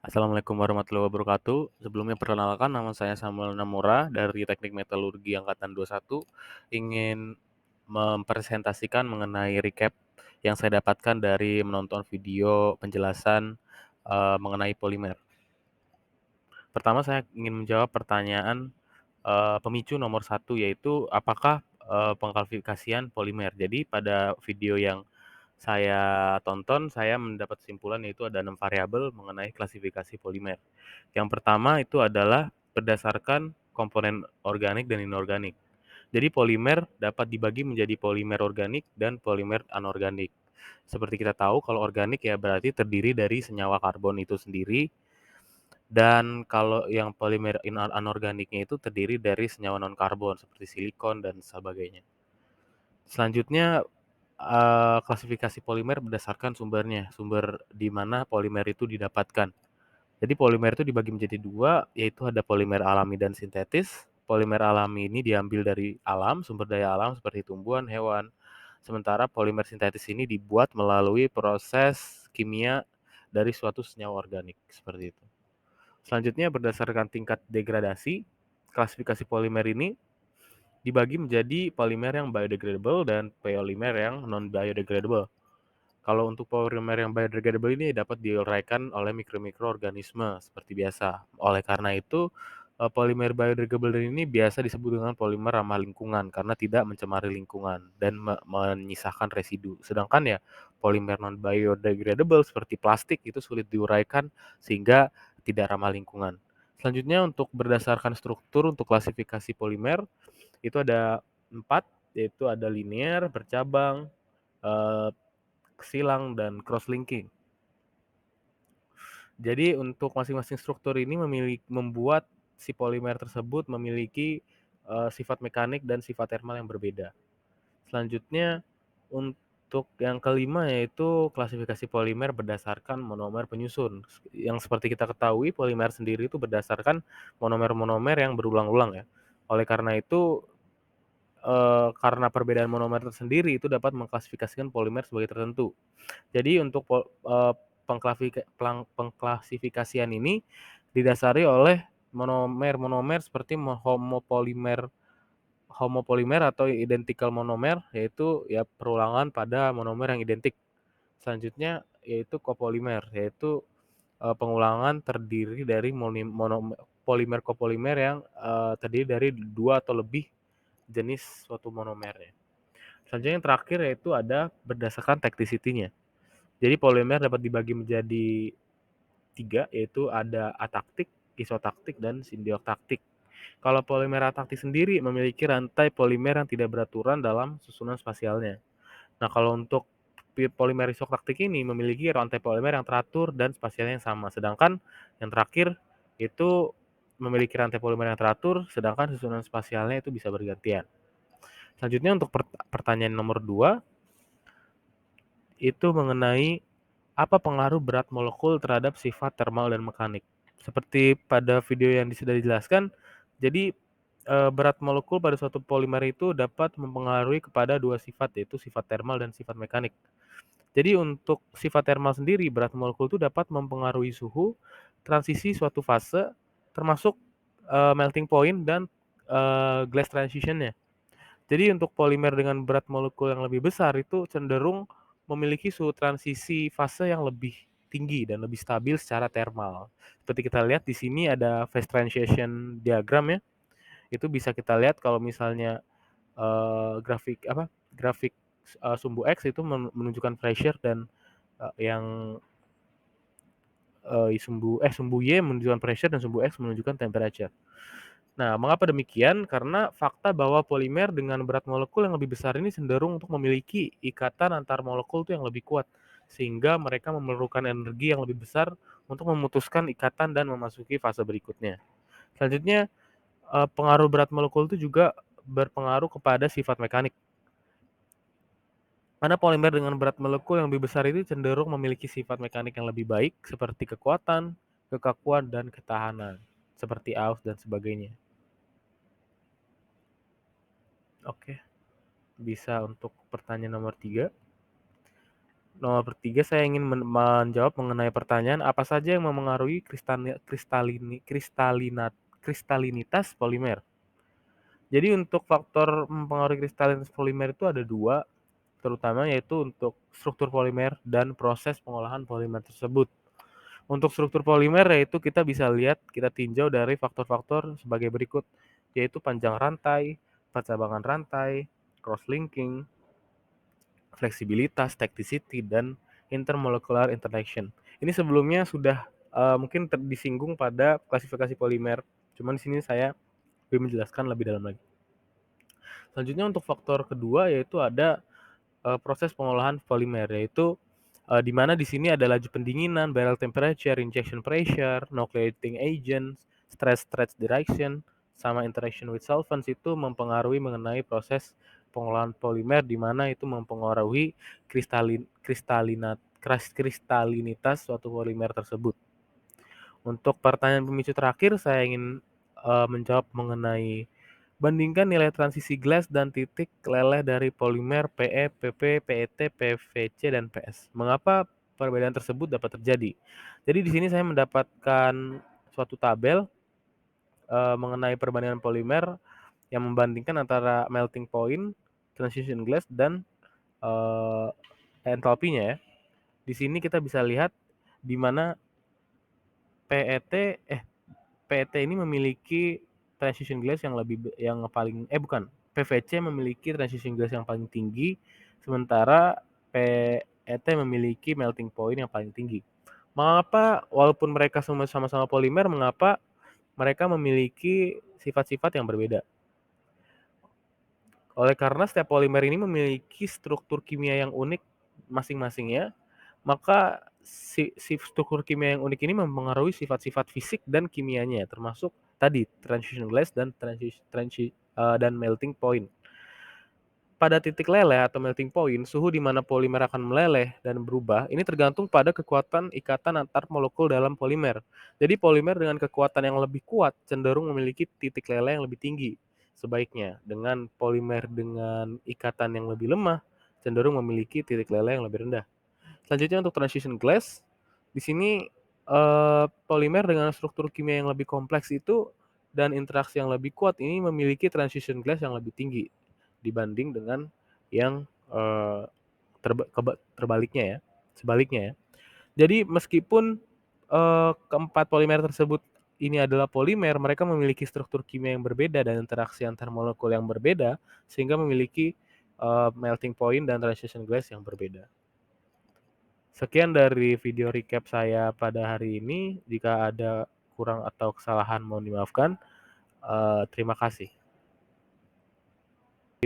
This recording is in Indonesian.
Assalamualaikum warahmatullahi wabarakatuh. Sebelumnya perkenalkan nama saya Samuel Namura dari Teknik Metalurgi Angkatan 21. Ingin mempresentasikan mengenai recap yang saya dapatkan dari menonton video penjelasan mengenai polimer. Pertama saya ingin menjawab pertanyaan pemicu nomor satu, yaitu apakah pengklasifikasian polimer. Jadi pada video yang saya tonton, saya mendapat kesimpulan yaitu ada 6 variabel mengenai klasifikasi polimer. Yang pertama itu adalah berdasarkan komponen organik dan inorganik. Jadi polimer dapat dibagi menjadi polimer organik dan polimer anorganik. Seperti kita tahu kalau organik ya berarti terdiri dari senyawa karbon itu sendiri, dan kalau yang polimer anorganiknya itu terdiri dari senyawa non-karbon seperti silikon dan sebagainya. Selanjutnya, klasifikasi polimer berdasarkan sumbernya, sumber di mana polimer itu didapatkan. Jadi polimer itu dibagi menjadi dua, yaitu ada polimer alami dan sintetis. Polimer alami ini diambil dari alam, sumber daya alam seperti tumbuhan, hewan. Sementara polimer sintetis ini dibuat melalui proses kimia dari suatu senyawa organik, seperti itu. Selanjutnya berdasarkan tingkat degradasi, klasifikasi polimer ini dibagi menjadi polimer yang biodegradable dan polimer yang non-biodegradable. Kalau untuk polimer yang biodegradable ini dapat diuraikan oleh mikroorganisme seperti biasa. Oleh karena itu, polimer biodegradable ini biasa disebut dengan polimer ramah lingkungan karena tidak mencemari lingkungan dan menyisakan residu. Sedangkan ya polimer non biodegradable seperti plastik itu sulit diuraikan sehingga tidak ramah lingkungan. Selanjutnya untuk berdasarkan struktur untuk klasifikasi polimer itu ada 4, yaitu ada linear, bercabang, eee, silang, dan cross-linking. Jadi untuk masing-masing struktur ini membuat si polimer tersebut memiliki, sifat mekanik dan sifat termal yang berbeda. Selanjutnya untuk yang kelima yaitu klasifikasi polimer berdasarkan monomer penyusun. Yang seperti kita ketahui polimer sendiri itu berdasarkan monomer-monomer yang berulang-ulang ya. Oleh karena itu, karena perbedaan monomer tersendiri itu dapat mengklasifikasikan polimer sebagai tertentu. Jadi untuk pengklasifikasian ini didasari oleh monomer-monomer seperti homopolimer atau identical monomer, yaitu ya perulangan pada monomer yang identik. Selanjutnya yaitu copolimer, yaitu, pengulangan terdiri dari polimer-copolimer yang, terdiri dari 2 atau lebih jenis suatu monomernya. Selanjutnya yang terakhir yaitu ada berdasarkan teknisitinya. Jadi polimer dapat dibagi menjadi 3, yaitu ada ataktik, isotaktik, dan simbiotaktik. Kalau polimer ataktik sendiri memiliki rantai polimer yang tidak beraturan dalam susunan spasialnya. Nah, kalau untuk polimer isotaktik ini memiliki rantai polimer yang teratur dan spasialnya yang sama. Sedangkan yang terakhir itu memiliki rantai polimer yang teratur, sedangkan susunan spasialnya itu bisa bergantian. Selanjutnya untuk pertanyaan nomor 2, itu mengenai apa pengaruh berat molekul terhadap sifat termal dan mekanik? Seperti pada video yang sudah dijelaskan, jadi, berat molekul pada suatu polimer itu dapat mempengaruhi kepada 2 sifat, yaitu sifat termal dan sifat mekanik. Jadi untuk sifat termal sendiri, berat molekul itu dapat mempengaruhi suhu, transisi suatu fase, termasuk, melting point dan, glass transition-nya. Jadi untuk polimer dengan berat molekul yang lebih besar itu cenderung memiliki suhu transisi fase yang lebih tinggi dan lebih stabil secara termal. Seperti kita lihat di sini ada phase transition diagram ya, itu bisa kita lihat kalau misalnya, grafik, sumbu X itu menunjukkan pressure dan, yang, sumbu Y menunjukkan pressure dan sumbu X menunjukkan temperature. Nah, mengapa demikian? Karena fakta bahwa polimer dengan berat molekul yang lebih besar ini cenderung untuk memiliki ikatan antar molekul itu yang lebih kuat, sehingga mereka memerlukan energi yang lebih besar untuk memutuskan ikatan dan memasuki fase berikutnya. Selanjutnya, pengaruh berat molekul itu juga berpengaruh kepada sifat mekanik. Karena polimer dengan berat molekul yang lebih besar ini cenderung memiliki sifat mekanik yang lebih baik seperti kekuatan, kekakuan, dan ketahanan, seperti aus dan sebagainya. Oke. Bisa untuk pertanyaan nomor 3. Nomor 3 saya ingin menjawab mengenai pertanyaan apa saja yang memengaruhi kristalinitas polimer. Jadi untuk faktor mempengaruhi kristalinitas polimer itu ada 2, terutama yaitu untuk struktur polimer dan proses pengolahan polimer tersebut. Untuk struktur polimer yaitu kita tinjau dari faktor-faktor sebagai berikut, yaitu panjang rantai, percabangan rantai, cross linking, fleksibilitas, tacticity, dan intermolecular interaction. Ini sebelumnya sudah mungkin disinggung pada klasifikasi polimer, cuman di sini saya lebih menjelaskan lebih dalam lagi. Selanjutnya untuk faktor kedua yaitu ada proses pengolahan polimer, yaitu di mana di sini ada laju pendinginan, barrel temperature, injection pressure, nucleating agents, stress direction, sama interaction with solvents itu mempengaruhi mengenai proses pengolahan polimer, di mana itu mempengaruhi kristalinitas suatu polimer tersebut. Untuk pertanyaan pemicu terakhir, saya ingin menjawab mengenai bandingkan nilai transisi glass dan titik leleh dari polimer PE, PP, PET, PVC, dan PS. Mengapa perbedaan tersebut dapat terjadi? Jadi di sini saya mendapatkan suatu tabel mengenai perbandingan polimer yang membandingkan antara melting point, transition glass, dan entalpinya ya. Di sini kita bisa lihat di mana PET PET ini memiliki transition glass yang paling bukan, PVC memiliki transition glass yang paling tinggi, sementara PET memiliki melting point yang paling tinggi. Mengapa walaupun mereka sama-sama polimer, mengapa mereka memiliki sifat-sifat yang berbeda? Oleh karena setiap polimer ini memiliki struktur kimia yang unik masing-masingnya, maka struktur kimia yang unik ini mempengaruhi sifat-sifat fisik dan kimianya, termasuk tadi transition glass dan dan melting point. Pada titik leleh atau melting point, suhu di mana polimer akan meleleh dan berubah ini tergantung pada kekuatan ikatan antar molekul dalam polimer. Jadi polimer dengan kekuatan yang lebih kuat cenderung memiliki titik leleh yang lebih tinggi sebaiknya. Dengan polimer dengan ikatan yang lebih lemah cenderung memiliki titik leleh yang lebih rendah. Selanjutnya untuk transition glass, di sini polimer dengan struktur kimia yang lebih kompleks itu dan interaksi yang lebih kuat ini memiliki transition glass yang lebih tinggi dibanding dengan yang terbaliknya ya, sebaliknya ya. Jadi meskipun keempat polimer tersebut ini adalah polimer, mereka memiliki struktur kimia yang berbeda dan interaksi antar molekul yang berbeda sehingga memiliki melting point dan transition glass yang berbeda. Sekian dari video recap saya pada hari ini. Jika ada kurang atau kesalahan mohon dimaafkan. Terima kasih.